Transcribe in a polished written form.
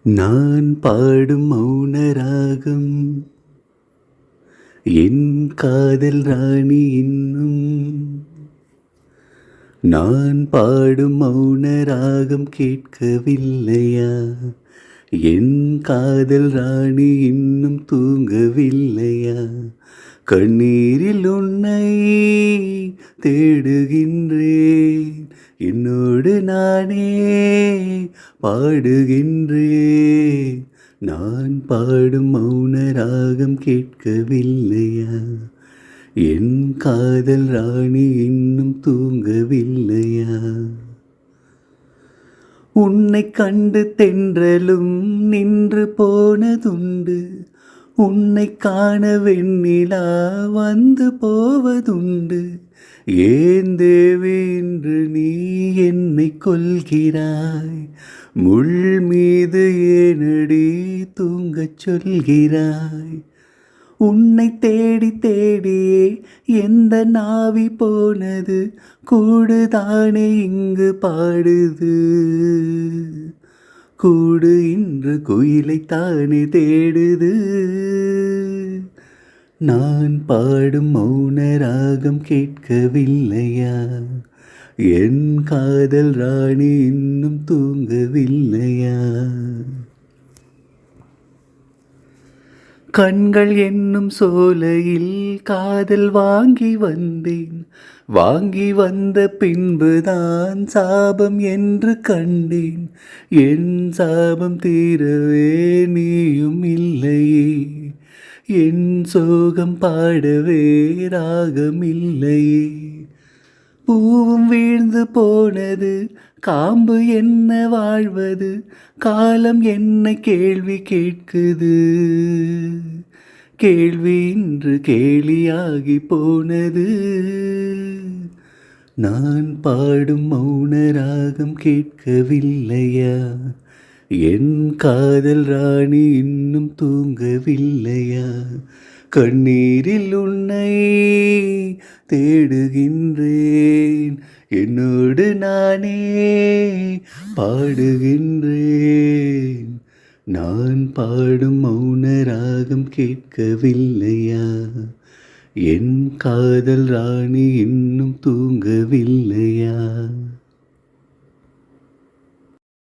நான் பாடும் மௌன ராகம் என் காதல் ராணி இன்னும். நான் பாடும் மௌன ராகம் கேட்கவில்லையா? என் காதல் ராணி இன்னும் தூங்கவில்லையா? கண்ணீரில் உன்னை தேடுகின்றேன், என்னோடு நானே பாடுகின்றேன். நான் பாடும் மௌன ராகம் கேட்கவில்லையா? என் காதல் ராணி இன்னும் தூங்கவில்லையா? உன்னை கண்டு தென்றலும் நின்று போனதுண்டு, உன்னை காண வெண்ணிலா வந்து போவதுண்டு. ஏன் தேவி இன்று நீ என்னை கொள்கிறாய்? முள் மீது ஏனடி தூங்கச் சொல்கிறாய்? உன்னை தேடி தேடியே எந்த நாவி போனது, கூடுதானே இங்கு பாடுது. கூடு இன்று குயிலை தானே தேடுது. நான் பாடும் மௌன ராகம் கேட்கவில்லையா? என் காதல் ராணி இன்னும் தூங்கவில்லையா? கண்கள் என்னும் சோலையில் காதல் வாங்கி வந்தேன், வாங்கி வந்த பின்புதான் சாபம் என்று கண்டேன். என் சாபம் தீரவே நீயும் இல்லையே, என் சோகம் பாடவே ராகம் இல்லையே. பூவும் வீழ்ந்து போனது, காம்பு என்ன வாழ்வது, காலம் என்ன கேள்வி கேட்குது. கேள்வி இன்று கேலியாகி போனது. நான் பாடும் மௌன ராகம் கேட்கவில்லையா? என் காதல் ராணி இன்னும் தூங்கவில்லையா? கண்ணீரில் உன்னை தேடுகின்றேன், என்னோடு நானே பாடுகின்றேன். நான் பாடும் மௌன ராகம் கேட்கவில்லையா? என் காதல் ராணி இன்னும் தூங்கவில்லையா?